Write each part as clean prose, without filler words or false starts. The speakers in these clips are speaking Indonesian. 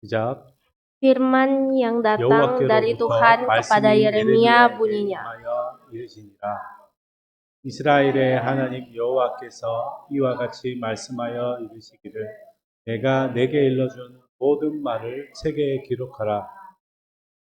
시작. Firman yang datang dari Tuhan 여호와께로부터 kepada 말씀이 Yeremia 예레미야에게 bunyinya, 임하여 이르시니라. 이스라엘의 하나님 여호와께서 이와 같이 말씀하여 이르시기를 내가 내게 일러준 모든 말을 책에 기록하라.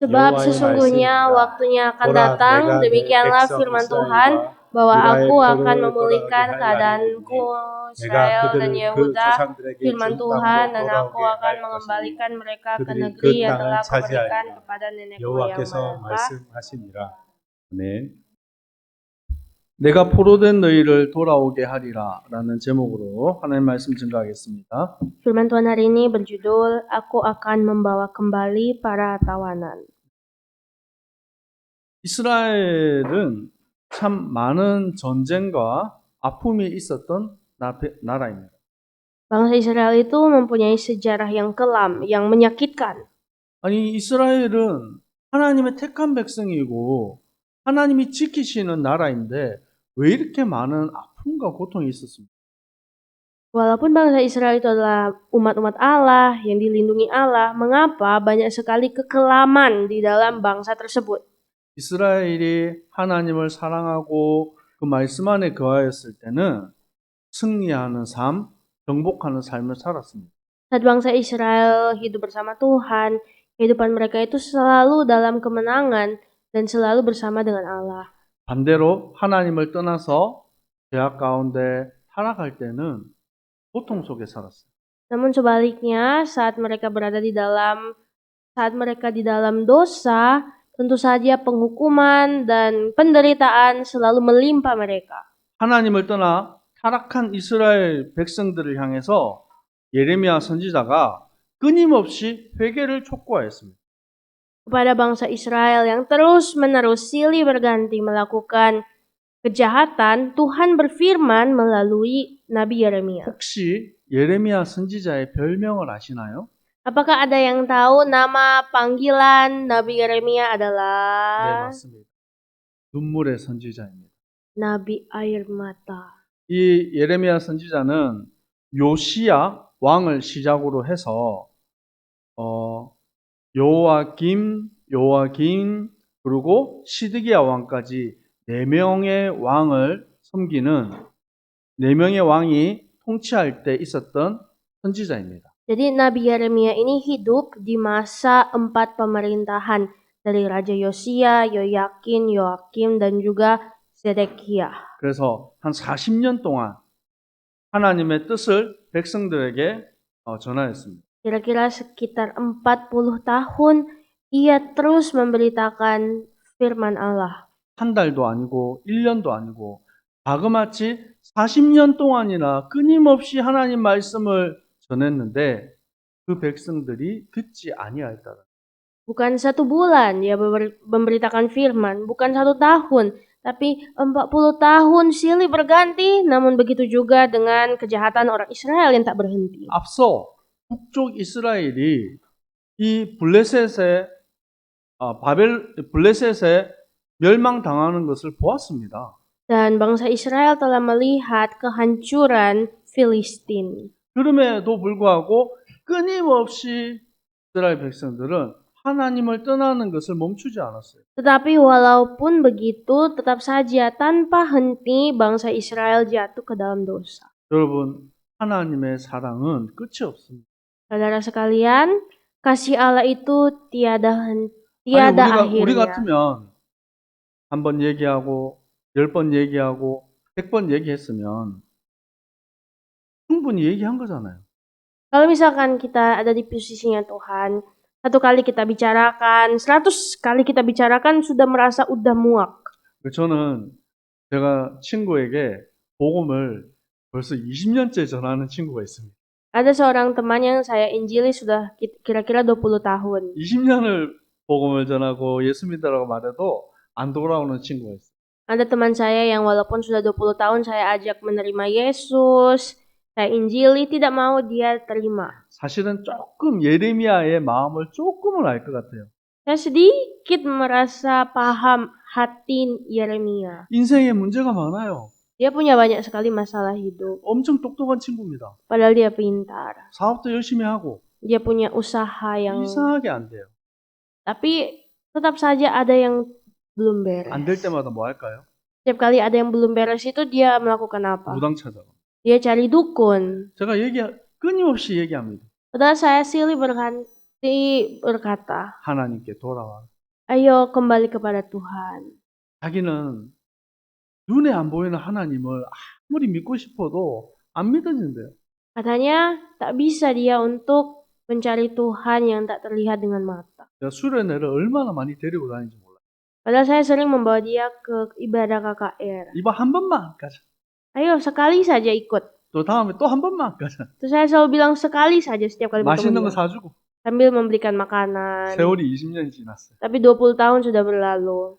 sebab 여호와의 sesungguhnya 말씀이니라. waktunya akan 보라, datang, 내가 내 demikianlah 백성 firman Tuhan, 이스라엘과 bahwa aku 유다의 akan 포로를 돌아가게 memulihkan 할 날이 keadaanku 오리니 내가 Israel dan 그들을 그 Yehuda, 조상들에게 firman 준 Tuhan, 땅으로 dan aku 돌아오게 akan 할 것이니 mengembalikan mereka ke 그들이 negeri 그 yang 땅을 telah kuberikan 차지하리라. kepada nenek moyang 여호와께서 mereka. 말씀하시니라. 아멘. 내가 포로된 너희를 돌아오게 하리라 라는 제목으로 하나님 말씀 증거하겠습니다. Firman Tuhan hari ini berjudul, Aku akan membawa kembali para tawanan. 이스라엘은 참 많은 전쟁과 아픔이 있었던 나라입니다. Bangsa Israel itu mempunyai sejarah yang kelam, yang menyakitkan. 아니, 이스라엘은 하나님의 택한 백성이고 하나님이 지키시는 나라인데 왜 이렇게 많은 아픔과 고통이 있었습니까? Walaupun bangsa Israel itu adalah umat-umat Allah yang dilindungi Allah, mengapa banyak sekali kekelaman di dalam bangsa tersebut? 이스라엘이 하나님을 사랑하고 그 말씀 안에 거하였을 때는 승리하는 삶, 정복하는 삶을 살았습니다. Saat bangsa Israel hidup bersama Tuhan, kehidupan mereka itu selalu dalam kemenangan dan selalu bersama dengan Allah. 반대로 하나님을 떠나서 죄악 가운데 타락할 때는 고통 속에 살았어요. Namun sebaliknya, saat mereka di dalam dosa, tentu saja penghukuman dan penderitaan selalu melimpa mereka. 하나님을 떠나 타락한 이스라엘 백성들을 향해서 예레미야 선지자가 끊임없이 회개를 촉구하였습니다. Kepada bangsa Israel yang terus-menerus silih berganti melakukan kejahatan, Tuhan berfirman melalui Nabi Yeremia. 혹시 예레미야 선지자의 별명을 아시나요? Apakah ada yang tahu nama panggilan Nabi Yeremia 네, adalah 맞습니다. 눈물의 선지자입니다. Nabi Air Mata? 이 예레미야 선지자는 요시야 왕을 시작으로 해서 요아김 그리고 시드기야 왕까지 4명의 왕을 섬기는 4명의 왕이 통치할 때 있었던 선지자입니다. Jadi Nabi Yeremia ini hidup di masa 4 pemerintahan dari Raja Yosia, Yoyakin, Yoakim, dan juga Zedekia. 그래서 한 40년 동안 하나님의 뜻을 백성들에게 전하였습니다. Kira-kira sekitar 40 tahun ia terus memberitakan firman Allah. 한 달도 아니고 1년도 아니고 자그마치 40년 동안이나 끊임없이 하나님 말씀을 전했는데 그 백성들이 듣지 아니하였다. Bukan 1 bulan dia memberitakan firman, bukan 1 tahun, tapi 40 tahun silih berganti, namun begitu juga dengan kejahatan orang Israel yang tak berhenti. 앞서 북쪽 이스라엘이 이 블레셋에 멸망당하는 것을 보았습니다. Dan bangsa Israel telah melihat kehancuran Filistin. 그럼에도 불구하고 끊임없이 이스라엘 백성들은 하나님을 떠나는 것을 멈추지 않았어요. Tetapi walaupun begitu, tetap saja tanpa henti bangsa Israel jatuh ke dalam dosa. 여러분, 하나님의 사랑은 끝이 없습니다. Saudara sekalian, kasih Allah itu tiada 우리 akhirnya. 같으면 한 번 얘기하고 10번 얘기하고 100번 얘기했으면 충분히 얘기한 거잖아요. Kalau misalkan kita ada di posisinya Tuhan, 1 kali kita bicarakan, 100 kali kita bicarakan sudah merasa udah muak. 저는 제가 친구에게 복음을 벌써 20년째 전하는 친구가 있습니다. Ada seorang teman yang saya injili sudah kira-kira 20 tahun. 20년을 복음을 전하고 예수 믿으라고 말해도 안 돌아오는 친구가 있어요. Ada teman saya yang walaupun sudah 20 tahun saya ajak menerima Yesus, saya injili, tidak mau dia terima. 사실은 조금 예레미야의 마음을 조금은 알 것 같아요. Saya sedikit merasa paham hati Yeremia. 인생에 문제가 많아요. Dia punya banyak sekali masalah hidup. 엄청 똑똑한 친구입니다. Padahal dia pintar. 사업도 열심히 하고 Dia punya usaha yang 이상하게 안 돼요. tapi tetap saja ada yang belum 안 될 beres. 때마다 뭐 할까요? Setiap kali ada yang belum beres itu dia melakukan apa? 무당 찾아가. Dia cari dukun. 제가 끊임없이 얘기합니다. Padahal saya silih berhenti berkata, 하나님께 돌아와. ayo kembali kepada Tuhan. 자기는 눈에 안 보이는 하나님을 아무리 믿고 싶어도 안 믿어진대요. Katanya tak bisa dia untuk mencari Tuhan yang tak terlihat dengan mata. 제가 수련회를 얼마나 많이 데리고 다니는지 몰라요. Padahal saya sering membawa dia ke ibadah KKR. 이번 한 번만 가자. Ayo sekali saja ikut. 또 다음에 또 한 번만 가자. Terus saya selalu bilang sekali saja setiap kali 맛있는 거 bertemu dia. 사주고. Sambil memberikan makanan. 세월이 20년이 지났어요. Tapi 20 tahun sudah berlalu.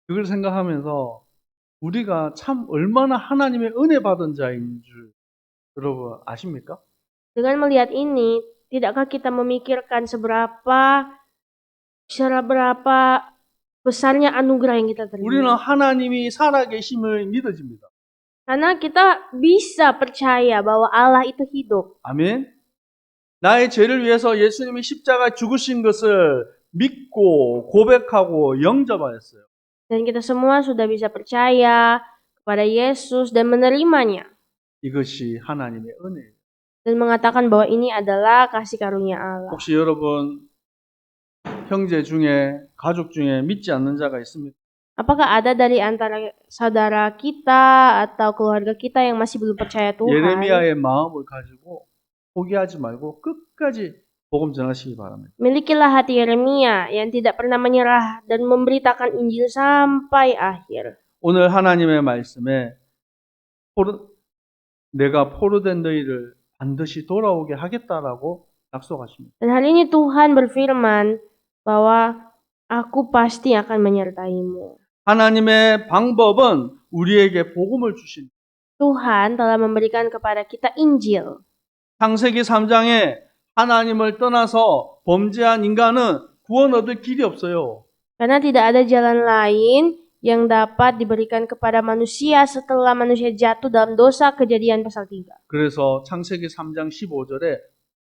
그걸 생각하면서 우리가 참 얼마나 하나님의 은혜 받은 자인 줄 여러분 아십니까? Dengan melihat ini, tidakkah kita memikirkan seberapa besarnya anugerah yang kita 우리는 terima? 하나님이 살아계심을 믿어집니다. Karena kita bisa percaya bahwa Allah itu hidup. 아멘. 나의 죄를 위해서 예수님이 십자가에 죽으신 것을 믿고 고백하고 영접하였어요. Dan kita semua sudah bisa percaya kepada Yesus dan menerimanya. 이것이 하나님의 은혜예요. Dan mengatakan bahwa ini adalah kasih karunia Allah. 혹시 여러분 형제 중에 가족 중에 믿지 않는 자가 있습니까? Apakah ada dari antara saudara kita atau keluarga kita yang masih belum percaya Tuhan? 예레미야의 마음을 가지고 포기하지 말고 끝까지 복음 전하시기 바랍니다. Milikilah hati Yeremia yang tidak pernah menyerah dan memberitakan Injil sampai akhir. 오늘 하나님의 말씀에 내가 포로된 너희를 반드시 돌아오게 하겠다라고 약속하십니다. Dan hari ini Tuhan berfirman bahwa aku pasti akan menyertaimu. 하나님의 방법은 우리에게 복음을 주신 Tuhan telah memberikan kepada kita Injil. 창세기 3장에 하나님을 떠나서 범죄한 인간은 구원 얻을 길이 없어요. Karena tidak ada jalan lain yang dapat diberikan kepada manusia setelah manusia jatuh dalam dosa Kejadian pasal 3. 그래서 창세기 3장 15절에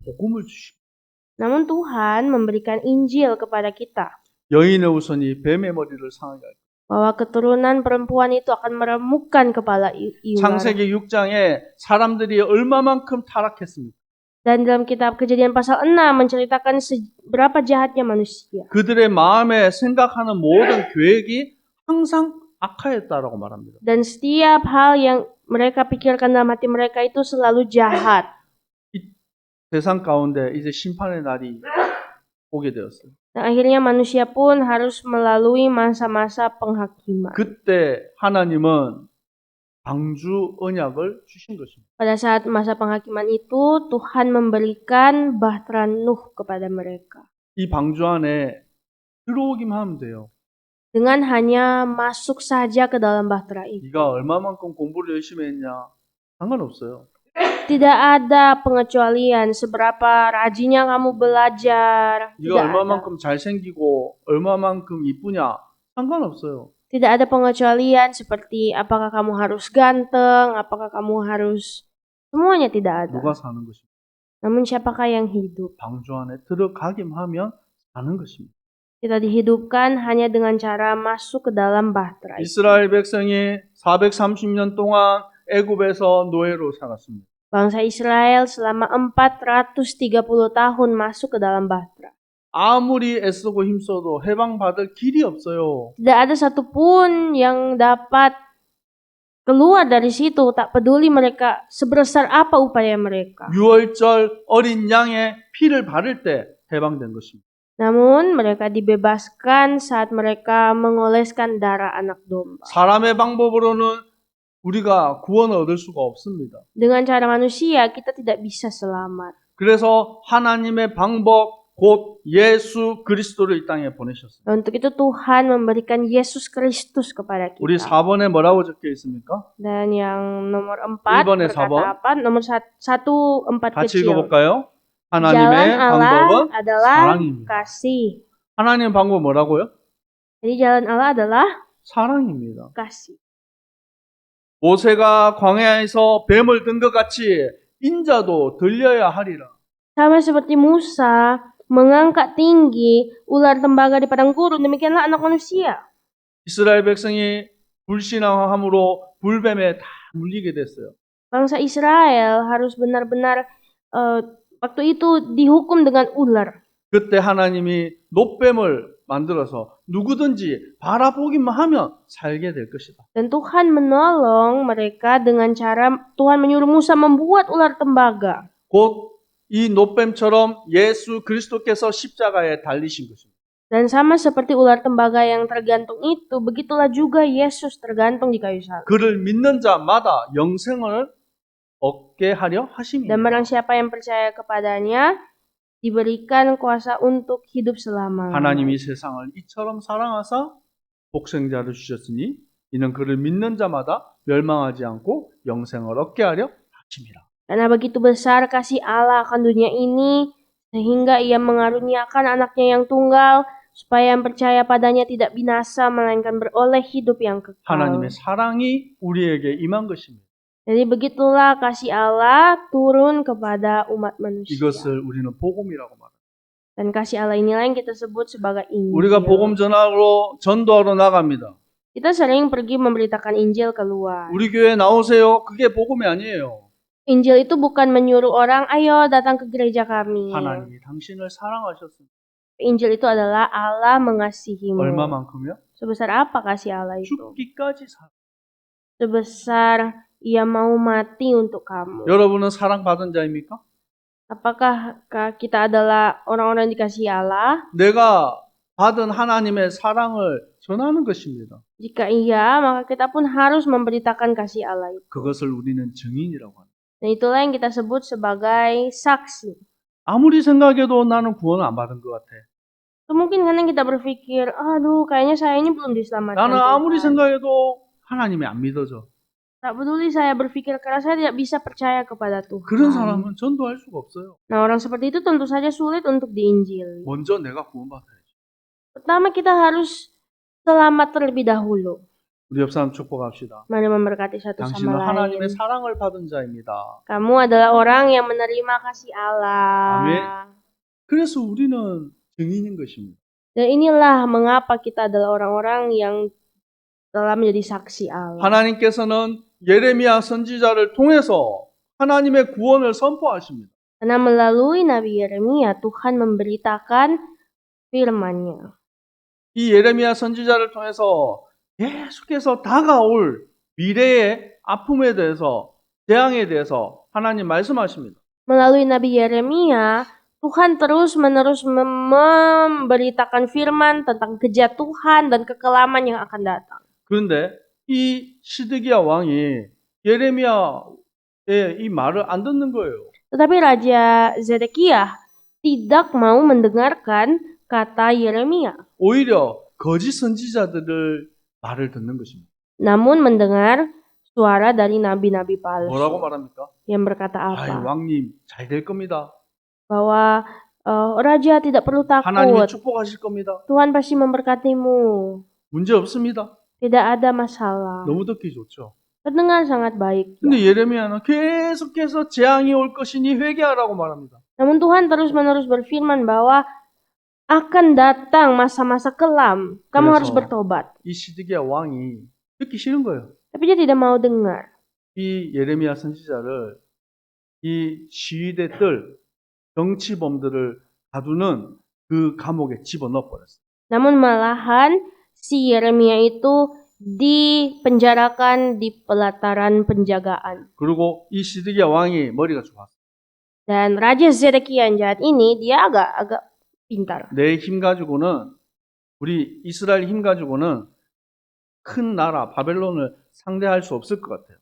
복음을 주십니다. Namun Tuhan memberikan Injil kepada kita. 여인의 후손이 뱀의 머리를 상하게 할 것이다. Bahwa keturunan perempuan itu akan meremukkan kepala ular. 창세기 6장에 사람들이 얼마만큼 타락했습니까? Dan dalam kitab Kejadian pasal 6 menceritakan seberapa jahatnya manusia. 그들의 마음에 생각하는 모든 계획이 항상 악하였다라고 말합니다. Dan setiap hal yang mereka pikirkan dalam hati mereka itu selalu jahat. 이 세상 가운데 이제 심판의 날이 오게 되었어요. Dan akhirnya manusia pun harus melalui masa-masa penghakiman. 그때 하나님은 방주 언약을 주신 것입니다. Pada saat masa penghakiman itu, Tuhan memberikan bahtera Nuh kepada mereka. 이 방주 안에 들어오기만 하면 돼요. Dengan hanya masuk saja ke dalam bahtera itu. 네가 얼마만큼 공부를 열심히 했냐 상관없어요. Tidak ada pengecualian seberapa rajinnya kamu belajar. 네가 Tidak ada. 얼마만큼 잘생기고 얼마만큼 이쁘냐 상관없어요. Tidak ada pengecualian seperti apakah kamu harus ganteng, apakah kamu harus... Semuanya tidak ada. 누가 사는 것입니다. Namun siapakah yang hidup? 방주 안에 들어가기만 하면 사는 것입니다. Kita dihidupkan hanya dengan cara masuk ke dalam bahtera itu. 이스라엘 백성이 430년 동안 애굽에서 노예로 살았습니다. Bangsa Israel selama 430 tahun masuk ke dalam bahtera. 아무리 애쓰고 힘써도 해방받을 길이 없어요. Tidak ada satupun yang dapat keluar dari situ, tak peduli mereka sebesar apa upaya mereka. 6월절 어린 양의 피를 바를 때 해방된 것입니다. Namun mereka dibebaskan saat mereka mengoleskan darah anak domba. 사람의 방법으로는 우리가 구원을 얻을 수가 없습니다. Dengan cara manusia kita tidak bisa selamat. 그래서 하나님의 방법 곧 예수 그리스도를 이 땅에 보내셨어요. Untuk itu Tuhan memberikan Yesus Kristus kepada 우리 kita. 4번에 뭐라고 적혀 있습니까? Dan yang nomor 4 1번에 berkata 4번. apa? Nomor 1 4 같이 kecil. 읽어볼까요? Jalan 하나님의 Allah 방법은 adalah 사랑입니다. kasih. 하나님의 방법은 뭐라고요? Jadi jalan Allah adalah 사랑입니다. kasih. 모세가 광야에서 뱀을 든 것 같이 인자도 들려야 하리라. Sama seperti Musa mengangkat tinggi ular tembaga di padang gurun, demikianlah anak manusia. 이스라엘 백성이 불신앙함으로 불뱀에 다 물리게 됐어요. Bangsa Israel harus benar-benar waktu itu dihukum dengan ular. 그때 하나님이 놋뱀을 만들어서 누구든지 바라보기만 하면 살게 될 것이다. Dan Tuhan menolong mereka dengan cara Tuhan menyuruh Musa membuat ular tembaga. 곧 이 놋뱀처럼 예수 그리스도께서 십자가에 달리신 것입니다. Dan sama seperti ular tembaga yang tergantung itu, begitulah juga Yesus tergantung di kayu salib. 그를 믿는 자마다 영생을 얻게 하려 Dan 하심이다. barang siapa yang percaya kepadanya diberikan kuasa untuk hidup selamanya. 하나님이 세상을 이처럼 사랑하사 독생자를 주셨으니 이는 그를 믿는 자마다 멸망하지 않고 영생을 얻게 하려 하심이라. Karena begitu besar kasih Allah akan dunia ini, sehingga ia mengaruniakan anaknya yang tunggal, supaya yang percaya padanya tidak binasa, melainkan beroleh hidup yang kekal. 하나님의 사랑이 우리에게 임한 것입니다. Jadi begitulah kasih Allah turun kepada umat manusia. 이것을 우리는 복음이라고 말합니다. Dan kasih Allah inilah yang kita sebut sebagai Injil. 우리가 복음 전도하러 나갑니다. Kita sering pergi memberitakan Injil keluar. 우리 교회 나오세요. 그게 복음이 아니에요. Injil itu bukan menyuruh orang, ayo datang ke gereja kami. 하나님이 당신을 사랑하셨습니다. Injil itu adalah Allah mengasihimu. 얼마만큼요? Sebesar apa kasih Allah itu? 죽기까지 사랑. Sebesar ia mau mati untuk kamu. 여러분은 사랑받은 자입니까? Apakah kita adalah orang-orang yang dikasihi Allah? 내가 받은 하나님의 사랑을 전하는 것입니다. Jika iya, maka kita pun harus memberitakan kasih Allah itu. 그것을 우리는 증인이라고 합니다. Dan itulah yang kita sebut sebagai saksi. 아무리 생각해도 나는 구원을 안 받은 것 같아. Mungkin kadang kita berpikir, aduh kayaknya saya ini belum diselamatkan. 나는 아무리 Tuhan. 생각해도 하나님이 안 믿어져. Tak peduli saya berpikir karena saya tidak bisa percaya kepada Tuhan. 그런 사람은 전도할 수가 없어요. Nah, orang seperti itu tentu saja sulit untuk diinjili. 먼저 내가 구원받아야지. Pertama kita harus selamat terlebih dahulu. 우리 옆 사람 축복합시다. Mari memberkati satu 당신은 sama lain. 하나님의 사랑을 받은 자입니다. Kamu adalah orang yang menerima kasih Allah. 아멘. 그래서 우리는 증인인 것입니다. Dan inilah mengapa kita adalah orang-orang yang telah menjadi saksi Allah. 하나님께서는 예레미야 선지자를 통해서 하나님의 구원을 선포하십니다. Karena melalui Nabi Yeremia, Tuhan memberitakan firman-Nya. 이 예레미야 선지자를 통해서 계속해서 다가올 미래의 아픔에 대해서, 재앙에 대해서 하나님 말씀하십니다. Melalui Nabi Yeremia, Tuhan terus-menerus memberitakan firman tentang kejatuhan dan kekelaman yang akan datang. 그런데 이 시드기야 왕이 예레미야의 이 말을 안 듣는 거예요. Tetapi Raja Zedekiah tidak mau mendengarkan kata Yeremia, 오히려 거짓 선지자들을 말을 듣는 것입니다. namun mendengar suara dari nabi-nabi palsu 뭐라고 말합니까? yang berkata 아이, apa? 왕님 잘 될 겁니다. Bahwa Raja tidak perlu 하나님이 takut, 축복하실 겁니다. Tuhan pasti memberkatimu, 문제 없습니다. tidak ada masalah. 너무 듣기 좋죠. Terdengar sangat baik. 근데 예레미야는 계속해서 재앙이 올 것이니 회개하라고 말합니다. Namun Tuhan terus-menerus berfirman bahwa akan datang masa-masa kelam. Kamu harus 그래서 bertobat. 이 시드기야 왕이 듣기 싫은 거예요. Tapi dia tidak mau dengar. 이 예레미야 선지자를 이 시위대들, 정치범들을 가두는 그 감옥에 집어넣어 버렸어요. Namun malahan si Yeremia itu dipenjarakan di pelataran penjagaan. 그리고 이 시드기야 왕이 머리가 좋았어요. Dan Raja Zedekiah yang jahat ini dia agak pintar. 내 힘 가지고는, 우리 이스라엘 힘 가지고는 큰 나라 바벨론을 상대할 수 없을 것 같아요.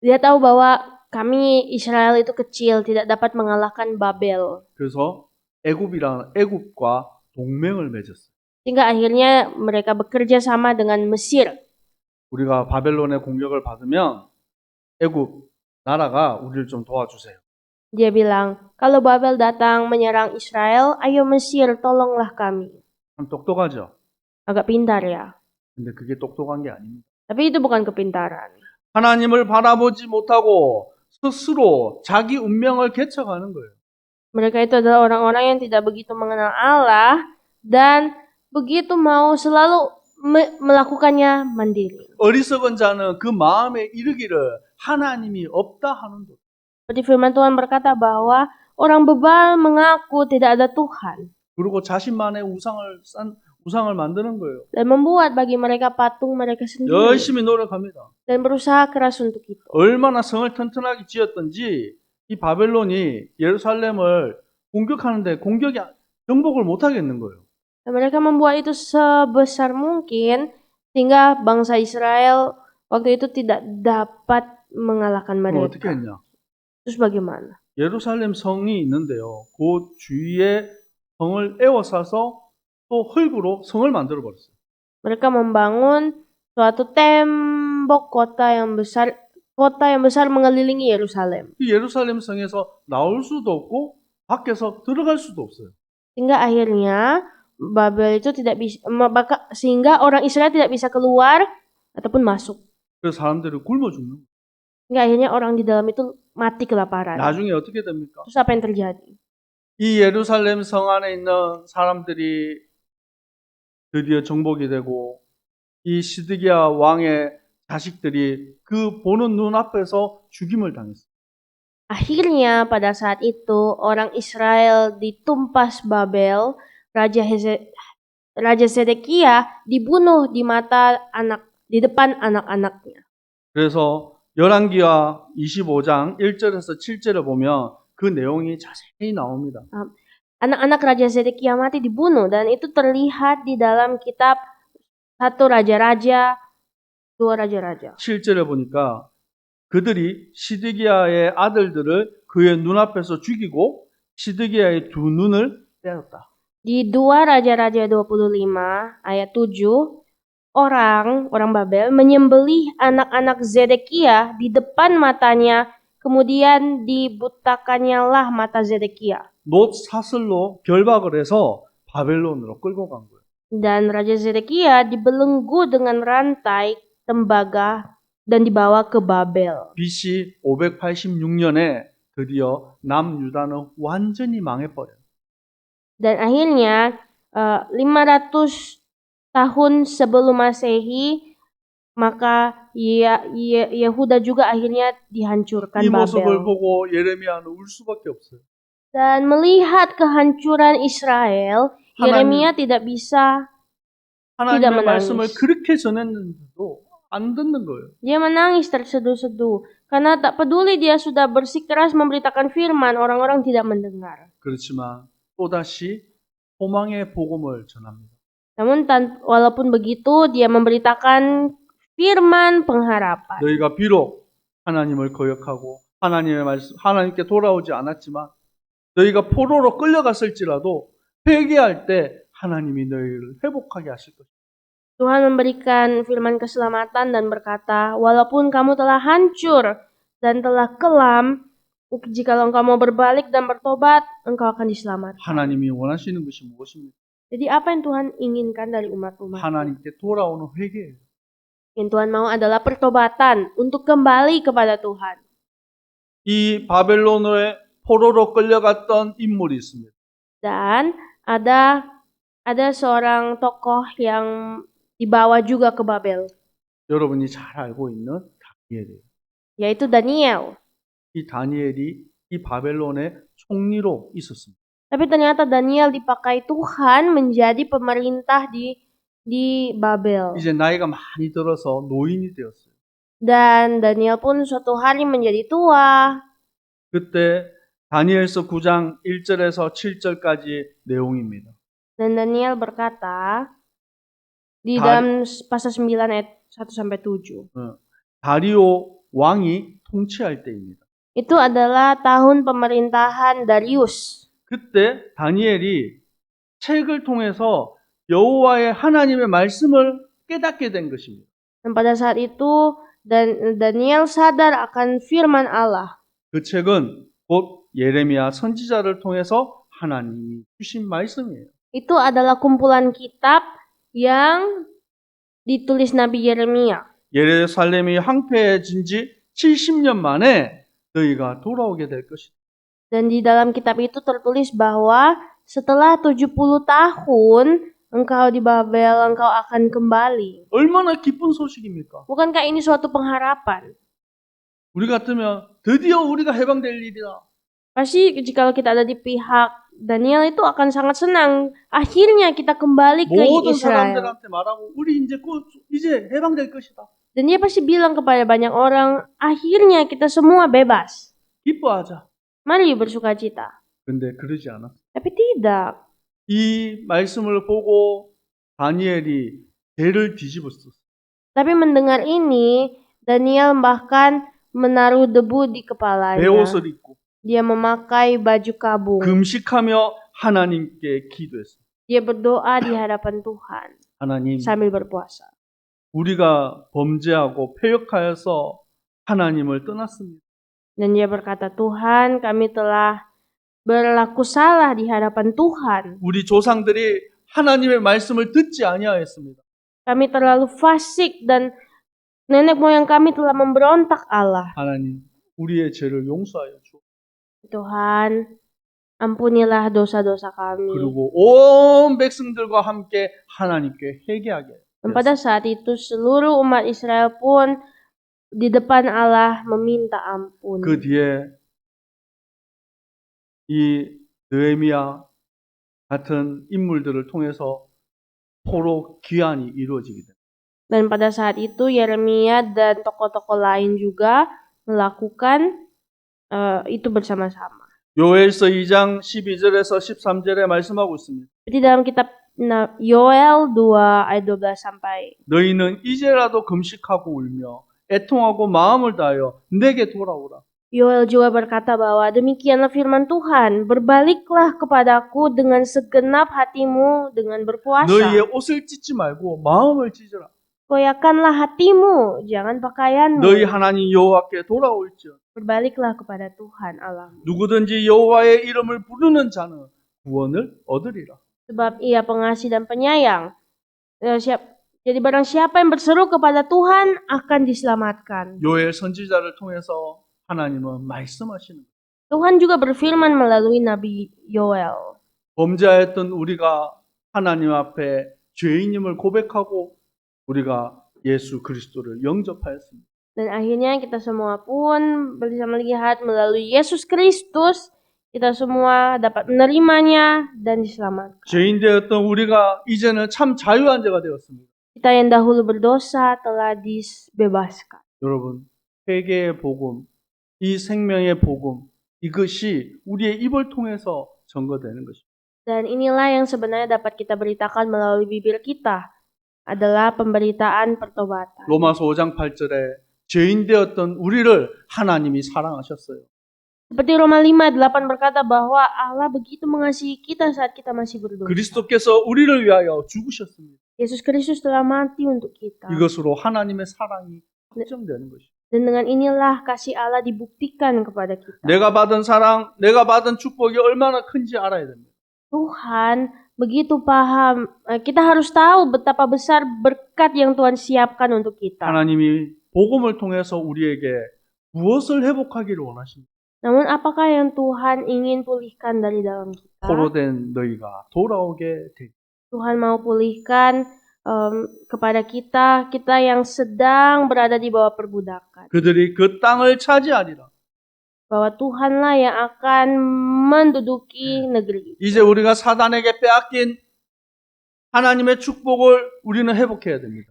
Dia tahu bahwa kami Israel itu kecil, tidak dapat mengalahkan Babel. 그래서 애굽과 동맹을 맺었어요. Sehingga akhirnya mereka bekerja sama dengan Mesir. 우리가 바벨론의 공격을 받으면 애굽 나라가 우리를 좀 도와주세요. Dia bilang, kalau Babel datang menyerang Israel, ayo Mesir tolonglah kami. 참 똑똑하죠? Agak pintar ya. 근데 그게 똑똑한 게 아닙니다. Tapi itu bukan kepintaran. 하나님을 바라보지 못하고 스스로 자기 운명을 개척하는 거예요. Mereka itu adalah orang-orang yang tidak begitu mengenal Allah dan begitu mau selalu melakukannya mandiri. 어리석은 자는 그 마음에 이르기를 하나님이 없다 하는도. Seperti firman Tuhan berkata bahwa orang bebal mengaku tidak ada Tuhan 그리고 자신만의 우상을 만드는 거예요. dan membuat bagi mereka patung mereka sendiri 열심히 노력합니다. dan berusaha keras untuk itu. 얼마나 성을 튼튼하게 지었던지 이 바벨론이 예루살렘을 공격하는데 정복을 못 하겠는 거예요. Dan mereka membuat itu sebesar mungkin sehingga bangsa Israel waktu itu tidak dapat mengalahkan 그럼 어떻게 mereka. 했냐? Terus bagaimana? 예루살렘 성이 있는데요. 그 주위에 성을 에워싸서 또 흙으로 성을 만들어 버렸어요. Mereka membangun suatu tembok kota yang besar mengelilingi Yerusalem. 이 예루살렘 성에서 나올 수도 없고 밖에서 들어갈 수도 없어요. Sehingga akhirnya Babel itu tidak bisa sehingga orang Israel tidak bisa keluar ataupun masuk. 그래서 사람들이 굶어 죽는 거예요. Sehingga akhirnya orang di dalam itu mati kelaparan. 나중에 어떻게 됩니까? Terus apa yang terjadi? 이 예루살렘 성 안에 있는 사람들이 드디어 정복이 되고 이 시드기야 왕의 자식들이 그 보는 눈앞에서 죽임을 당했어요. Akhirnya pada saat itu orang Israel ditumpas Babel, Raja Zedekia dibunuh di depan anak-anaknya. 그래서 열왕기하 25장 1절에서 7절에 보면 그 내용이 자세히 나옵니다. Anak-anak Raja Zedekia mati dibunuh dan itu terlihat di dalam kitab 1 Raja-Raja, 2 Raja-Raja. 7절에 보니까 그들이 시드기야의 아들들을 그의 눈앞에서 죽이고 시드기야의 두 눈을 떼었다. Di 2 Raja-Raja 25 ayat 7, orang Babel menyembelih anak-anak Zedekia di depan matanya, kemudian dibutakannya lah mata Zedekia. 놋 사슬로 결박을 해서 바벨론으로 끌고 간 거예요. Dan Raja Zedekia dibelenggu dengan rantai tembaga dan dibawa ke Babel. BC 586년에 드디어 남유다는 완전히 망해버려요. Dan akhirnya 500 tahun sebelum Masehi, maka Yehuda juga akhirnya dihancurkan 이 모습을 Babel. 보고 예레미야는 울 수밖에 없어요. Dan melihat kehancuran Israel, Yeremia tidak bisa 하나님의 menangis. 말씀을 그렇게 전했는데도 안 듣는 거예요. Dia menangis terseduh-seduh karena tak peduli dia sudah bersikeras memberitakan firman, orang-orang tidak mendengar. 그렇지만 또다시 소망의 복음을 전합니다. Namun walaupun begitu dia memberitakan firman pengharapan. 너희가 비록 하나님을 거역하고 하나님께 돌아오지 않았지만 너희가 포로로 끌려갔을지라도 회개할 때 하나님이 너희를 회복하게 하실 것입니다. Tuhan memberikan firman keselamatan dan berkata, walaupun kamu telah hancur dan telah kelam, jikalau engkau mau berbalik dan bertobat, engkau akan diselamatkan. 하나님이 원하시는 것이 무엇입니까? Jadi apa yang Tuhan inginkan dari umat-umat? 하나님께 돌아오는 회개예요. Yang Tuhan mau adalah pertobatan untuk kembali kepada Tuhan. 이 바벨론의 포로로 끌려갔던 인물이 있습니다. Dan ada seorang tokoh yang dibawa juga ke Babel, 여러분이 잘 알고 있는 다니엘이에요. yaitu Daniel. 이 다니엘이 이 바벨론의 총리로 있었습니다. Tapi ternyata Daniel dipakai Tuhan menjadi pemerintah di Babel. 이제 나이가 많이 들어서 노인이 되었어요. Dan Daniel pun suatu hari menjadi tua. 그때 다니엘서 9장 1절에서 7절까지 내용입니다. Dan Daniel berkata di dalam pasal 9 ayat 1 sampai 7. 다리오 왕이 통치할 때입니다. Itu adalah tahun pemerintahan Darius. 그때 다니엘이 책을 통해서 여호와의 하나님의 말씀을 깨닫게 된 것입니다. Dan pada saat itu Daniel sadar akan firman Allah. 그 책은 곧 예레미야 선지자를 통해서 하나님이 주신 말씀이에요. Itu adalah kumpulan kitab yang ditulis Nabi Yeremia. 예루살렘이 황폐해진 지 70년 만에 너희가 돌아오게 될 것이다. Dan di dalam kitab itu tertulis bahwa setelah 70 tahun engkau di Babel, engkau akan kembali. 얼마나 기쁜 소식입니까? Bukankah ini suatu pengharapan? 우리 같으면 드디어 우리가 해방될 일이다. Pasti jika kita ada di pihak Daniel itu akan sangat senang. Akhirnya kita kembali ke 모든 Israel. 사람들한테 말하고 우리 이제 해방될 것이다. Dan dia pasti bilang kepada banyak orang, akhirnya kita semua bebas. 기뻐하자. Mari bersukacita. 근데 그러지 않아. Tapi tidak. 이 말씀을 보고 다니엘이 배를 뒤집었어. Tapi mendengar ini, Daniel bahkan menaruh debu di kepalanya. 베옷을 입고 Dia memakai baju kabung. 금식하며 하나님께 기도했어. Dia berdoa di hadapan Tuhan 하나님, sambil berpuasa. 우리가 범죄하고 패역하여서 하나님을 떠났습니다. Dan dia berkata, Tuhan, kami telah berlaku salah di hadapan Tuhan. 우리 조상들이 하나님의 말씀을 듣지 아니하였습니다. Kami terlalu fasik dan nenek moyang kami telah memberontak Allah. 하나님, 우리의 죄를 용서하여 주옵소서. Tuhan, ampunilah dosa-dosa kami. 그리고 온 백성들과 함께 하나님께 회개하게. Dan pada saat itu seluruh umat Israel pun di depan Allah meminta ampun. 그 뒤에 이 느헤미야 같은 인물들을 통해서 포로 귀환이 이루어지게 됩니다. Dan pada saat itu Yeremia dan tokoh-tokoh lain juga melakukan itu bersama-sama. 요엘서 2장 12절에서 13절에 말씀하고 있습니다. Seperti dalam kitab Yoel 2 ayat 12 sampai 너희는 이제라도 금식하고 울며 애통하고 마음을 다하여 내게 돌아오라. Yoel juga berkata bahwa demikianlah firman Tuhan, berbaliklah kepadaku dengan segenap hatimu dengan berpuasa. 너희의 옷을 찢지 말고 마음을 찢으라. Koyakanlah hatimu, jangan pakaianmu. 너희 하나님 여호와께 돌아올지어다. Berbaliklah kepada Tuhan Allahmu. 누구든지 여호와의 이름을 부르는 자는 구원을 얻으리라. Sebab ia pengasih dan penyayang. Jadi barang siapa yang berseru kepada Tuhan akan diselamatkan. 요엘 선지자를 통해서 하나님은 말씀하시는 거예요. Tuhan juga berfirman melalui Nabi Yoel. 범죄하였던 우리가 하나님 앞에 죄인임을 고백하고 우리가 예수 그리스도를 영접하였습니다. Dan akhirnya kita semua pun bisa melihat melalui Yesus Kristus, kita semua dapat menerimanya dan diselamatkan. 죄인 되었던 우리가 이제는 참 자유한 자가 되었습니다. Kita yang dahulu berdosa telah dibebaskan. 여러분, 회개의 복음, 이 생명의 복음, 이것이 우리의 입을 통해서 전거되는 것입니다. Dan inilah yang sebenarnya dapat kita beritakan melalui bibir kita, adalah pemberitaan pertobatan. 로마서 5장 8절에 죄인 되었던 우리를 하나님이 사랑하셨어요. Seperti Roma 5:8 berkata bahwa Allah begitu mengasihi kita saat kita masih berdosa. 그리스도께서 우리를 위하여 죽으셨습니다. Yesus Kristus telah mati untuk kita. 이것으로 하나님의 사랑이 확정되는 것입니다. Dan dengan inilah kasih Allah dibuktikan kepada kita. 내가 받은 사랑, 내가 받은 축복이 얼마나 큰지 알아야 됩니다. Tuhan begitu paham, kita harus tahu betapa besar berkat yang Tuhan siapkan untuk kita. 하나님이 복음을 통해서 우리에게 무엇을 회복하기를 원하십니까? Namun apakah yang Tuhan ingin pulihkan dari dalam kita? 포로된 너희가 돌아오게 되리. Tuhan mau pulihkan kepada kita yang sedang berada di bawah perbudakan. 그들이 그 땅을 차지하리라. Bahwa Tuhanlah yang akan menduduki negeri. 이제 우리가 사단에게 빼앗긴 하나님의 축복을 우리는 회복해야 됩니다.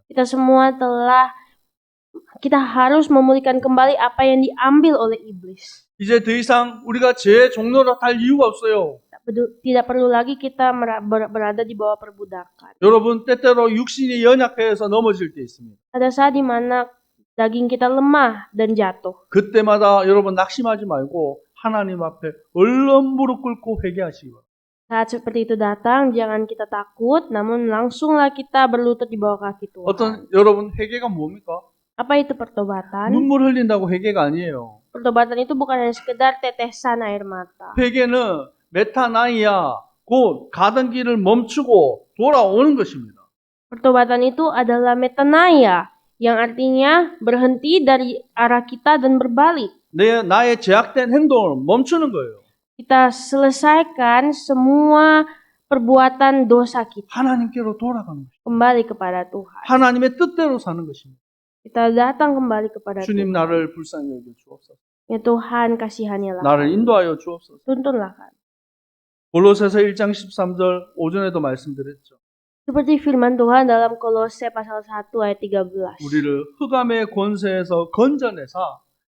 Kita harus memulihkan kembali apa yang diambil oleh iblis. 이제 더 이상 우리가 죄의 종로로 달 이유가 없어요. Tidak perlu lagi kita berada di bawah perbudakan. 여러분, 때때로 육신이 연약해서 넘어질 때 있습니다. Ada saat di mana daging kita lemah dan jatuh. 그때마다 여러분 낙심하지 말고 하나님 앞에 얼른 무릎 꿇고 회개하시기 바랍니다. Saat seperti itu datang, jangan kita takut, namun langsunglah kita berlutut di bawah kaki Tuhan. 어떤 여러분 회개가 뭡니까? Apa itu pertobatan? 눈물 흘린다고 회개가 아니에요. Pertobatan itu bukan hanya sekedar tetesan air mata. 회개는 메타나이아, 곧 가던 길을 멈추고 돌아오는 것입니다. Pertobatan itu adalah metanoia, yang artinya berhenti dari arah kita dan berbalik. 나의 제약된 행동을 멈추는 거예요. kita selesaikan semua perbuatan dosa kita, 하나님께로 돌아가는 것입니다. kembali kepada Tuhan. 하나님의 뜻대로 사는 것입니다. Kita datang kembali kepada 주님 Tuhan. 나를 불쌍히 여겨 주옵소서. Ya Tuhan, kasihanilah 나를 kami. 인도하여 주옵소서. Tuntunlah kami. 골로새서 1장 13절 오전에도 말씀드렸죠. Seperti firman Tuhan dalam Kolose pasal 1 ayat 13. 우리를 흑암의 권세에서 건져내사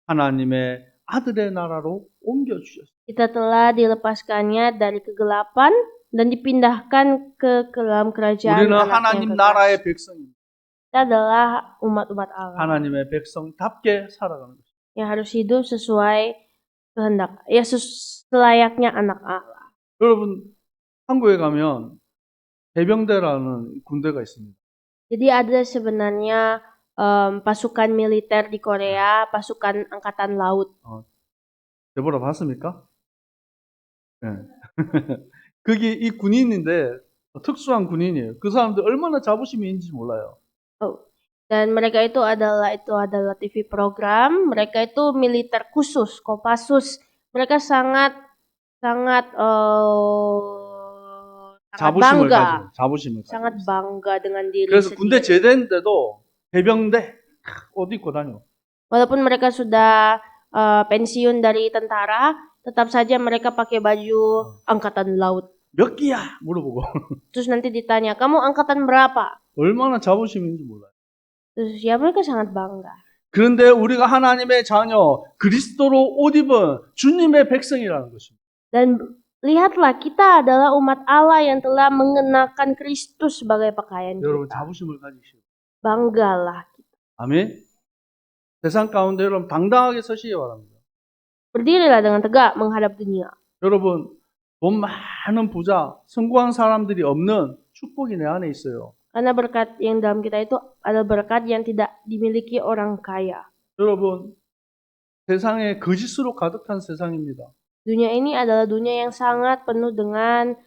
하나님의 아들의 나라로 옮겨 주셨습니다. Kita telah dilepaskannya dari kegelapan dan dipindahkan ke dalam kerajaan 우리는 Anaknya yang 하나님 kekasih. 나라의 백성입니다. Kita adalah umat-umat Allah 하나님의 백성답게 살아가는 것입니다. yang harus hidup sesuai kehendak, ya selayaknya anak Allah. 여러분 한국에 가면 해병대라는 군대가 있습니다. Jadi ada sebenarnya pasukan militer di Korea, pasukan angkatan laut. 데보라 봤습니까? 네. 그게 이 군인인데 특수한 군인이에요. 그 사람들 얼마나 자부심이 있는지 몰라요. Dan mereka itu adalah TV program. Mereka itu militer khusus, Kopassus. Mereka sangat 자부심을 bangga, 가지고 자부심을 sangat 가지고. bangga dengan diri 그래서 군대 sendiri. 제대했는데도 해병대 옷 입고 다녀. Walaupun mereka sudah pensiun dari tentara, tetap saja mereka pakai baju angkatan laut. 몇 기야? 물어보고. Terus nanti ditanya, kamu angkatan berapa? 얼마나 자부심이 있는지 몰라요. Terus ya mereka sangat bangga. 그런데 우리가 하나님의 자녀, 그리스도로 옷 입은 주님의 백성이라는 것입니다. Dan lihatlah, kita adalah umat Allah yang telah mengenakan Kristus sebagai pakaian 여러분 kita. 자부심을 가지시오. Banggalah. 아멘. 세상 가운데 여러분 당당하게 서시기 바랍니다. Berdirilah dengan tegak menghadap dunia. 여러분 돈 많은 부자, 성공한 사람들이 없는 축복이 내 안에 있어요. Karena berkat yang dalam kita itu adalah berkat yang tidak dimiliki orang kaya. 여러분 세상에 거짓으로 가득한 세상입니다. Dunia ini adalah dunia yang sangat penuh dengan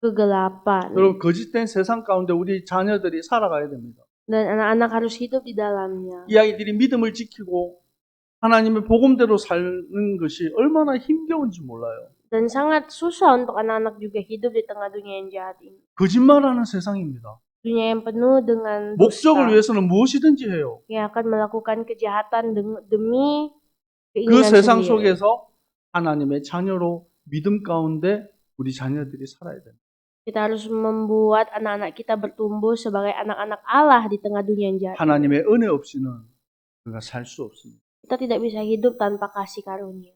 kegelapan. 여러분 거짓된 세상 가운데 우리 자녀들이 살아가야 됩니다. Dan anak-anak harus hidup di dalamnya. 이 아이들이 믿음을 지키고 하나님의 복음대로 사는 것이 얼마나 힘겨운지 몰라요. Dan sangat susah untuk anak-anak juga hidup di tengah dunia yang jahat ini. 거짓말하는 세상입니다. Dunia yang penuh dengan 목적을 dusta, 위해서는 무엇이든지 해요. yang akan melakukan kejahatan demi 그 keinginan 세상 sendiri. 속에서 하나님의 자녀로 믿음 가운데 우리 자녀들이 살아야 됩니다. Kita harus membuat anak-anak kita bertumbuh sebagai anak-anak Allah di tengah dunia yang jahat. 하나님의 은혜 없이는 우리가 살 수 없습니다. Kita tidak bisa hidup tanpa kasih karunia.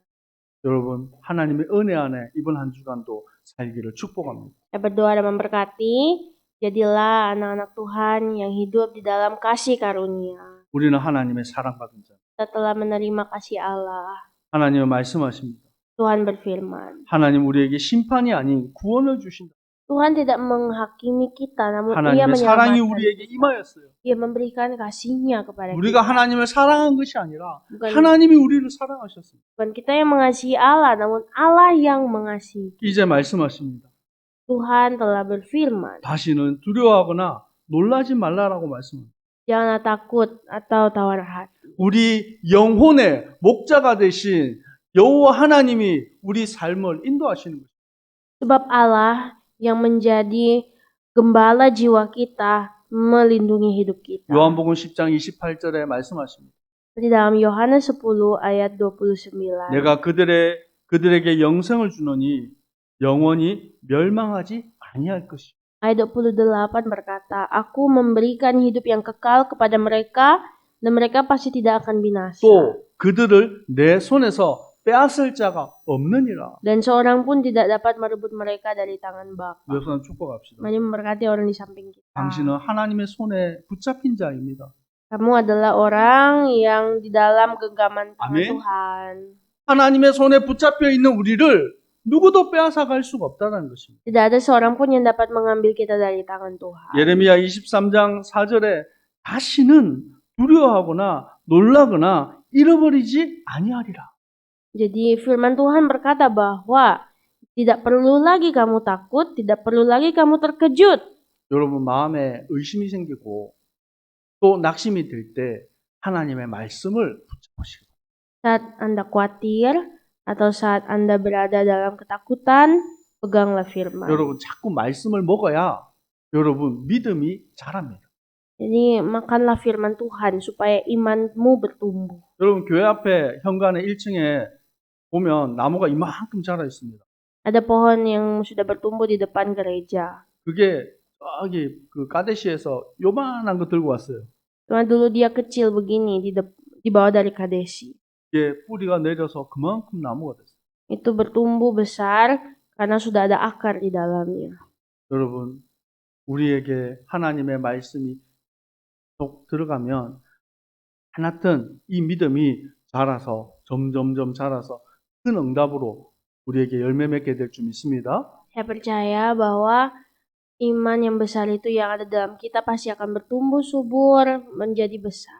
여러분 하나님의 은혜 안에 이번 한 주간도 살기를 축복합니다. Saya berdoa dan memberkati, jadilah anak-anak Tuhan yang hidup di dalam kasih karunia. 우리는 하나님의 사랑받은 자. Kita telah menerima kasih Allah. 하나님은 말씀하십니다. Tuhan berfirman. 하나님 우리에게 심판이 아닌 구원을 주신다. Tuhan tidak menghakimi kita, namun Ia 하나님의 사랑이 menyelamatkan. 우리에게 임하였어요. Ia memberikan kasih-Nya kepada 우리가 kita. 하나님을 사랑한 것이 아니라 Bukan, 하나님이 우리를 사랑하셨습니다. bukan kita yang mengasihi Allah, namun Allah yang mengasihi. 이제 말씀하십니다. Tuhan telah berfirman. 다시는 두려워하거나 놀라지 말라라고 말씀합니다. Janganlah takut atau tawar hati. 우리 영혼의 목자가 되신 여호와 하나님이 우리 삶을 인도하시는 것입니다. Sebab Allah yang menjadi gembala jiwa kita melindungi hidup kita. 요한복음 10장 28절에 말씀하십니다. Di dalam Yohanes 10 ayat 29. 내가 그들에게 영생을 주노니 영원히 멸망하지 아니할 것이요. Ayat 28 berkata, Aku memberikan hidup yang kekal kepada mereka dan mereka pasti tidak akan binasa. 또 그들을 내 손에서 빼앗을 자가 없느니라. Dan seorang pun tidak dapat merebut mereka dari tangan Bapa. 여러분 축복합시다. Mari memberkati orang di samping kita. 당신은 하나님의 손에 붙잡힌 자입니다. Kamu adalah orang yang di dalam genggaman tangan Amin. Tuhan. 하나님의 손에 붙잡혀 있는 우리를 누구도 빼앗아 갈 수가 없다는 것입니다. Tidak ada seorang pun yang dapat mengambil kita dari tangan Tuhan. 예레미야 23장 4절에 다시는 두려워하거나 놀라거나 잃어버리지 아니하리라. Jadi firman Tuhan berkata bahwa tidak perlu lagi kamu takut, tidak perlu lagi kamu terkejut. 여러분 마음에 의심이 생기고 또 낙심이 들 때 하나님의 말씀을 붙잡으시고 Saat Anda khawatir, atau saat Anda berada dalam ketakutan, peganglah firman. 여러분 자꾸 말씀을 먹어야 여러분 믿음이 자랍니다. Jadi makanlah firman Tuhan supaya imanmu bertumbuh. 여러분 교회 앞에 현관에 1층에 보면 나무가 이만큼 자라 있습니다. Ada pohon yang sudah bertumbuh di depan gereja. 그게 저기 그 까데시에서 요만한 거 들고 왔어요. Cuma dulu dia kecil begini di bawah dari Kadesi. 이게 뿌리가 내려서 그만큼 나무가 됐어요. Itu bertumbuh besar karena sudah ada akar di dalamnya. 여러분 우리에게 하나님의 말씀이 속 들어가면 하나튼 이 믿음이 자라서 점점점 자라서 큰 응답으로 우리에게 열매 맺게 될 줄 믿습니다. Saya percaya bahwa iman yang besar itu yang ada dalam kita pasti akan bertumbuh subur menjadi besar.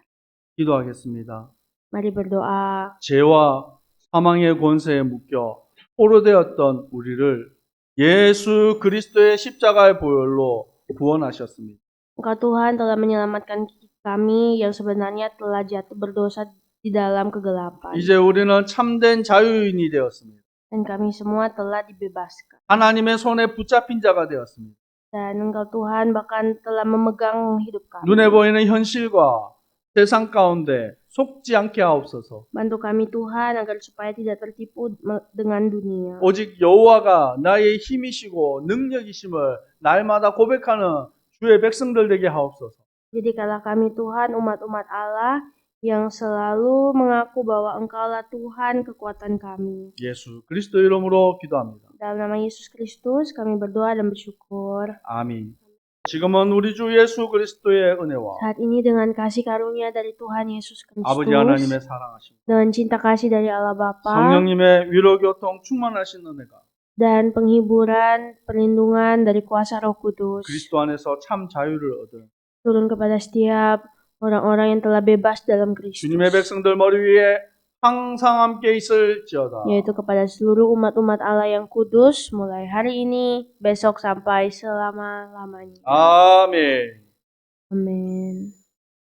기도하겠습니다. Mari berdoa. 죄와 사망의 권세에 묶여 포로되었던 우리를 예수 그리스도의 십자가의 보혈로 구원하셨습니다. Engkau Tuhan telah menyelamatkan kami yang sebenarnya telah jatuh berdosa di dalam kegelapan. 이제 우리는 참된 자유인이 되었습니다. Dan kami semua telah dibebaskan. 하나님의 손에 붙잡힌 자가 되었습니다. Dan Engkau Tuhan bahkan telah memegang hidup kami. 눈에 보이는 현실과 세상 가운데 속지 않게 하옵소서. Bantu kami Tuhan agar supaya tidak tertipu dengan dunia. 오직 여호와가 나의 힘이시고 능력이심을 날마다 고백하는 주의 백성들 되게 하옵소서. Jadikanlah kami Tuhan umat-umat Allah yang selalu mengaku bahwa Engkaulah Tuhan kekuatan kami. 예수 그리스도 이름으로 기도합니다. Dalam nama Yesus Kristus kami berdoa dan bersyukur. 아멘. 지금은 우리 주 예수 그리스도의 은혜와 Saat ini dengan kasih karunia dari Tuhan Yesus Kristus, 아버지 하나님의 사랑하심, dengan cinta kasih dari Allah Bapa, 성령님의 위로교통 충만하신 은혜가 dan penghiburan, perlindungan dari kuasa Roh Kudus 그리스도 안에서 참 자유를 얻은 turun kepada setiap orang-orang yang telah bebas dalam Kristus, 주님의 백성들 머리 위에 항상 함께 있을지어다. yaitu kepada seluruh umat-umat Allah yang kudus mulai hari ini, besok sampai selama-lamanya. 아멘. Amin.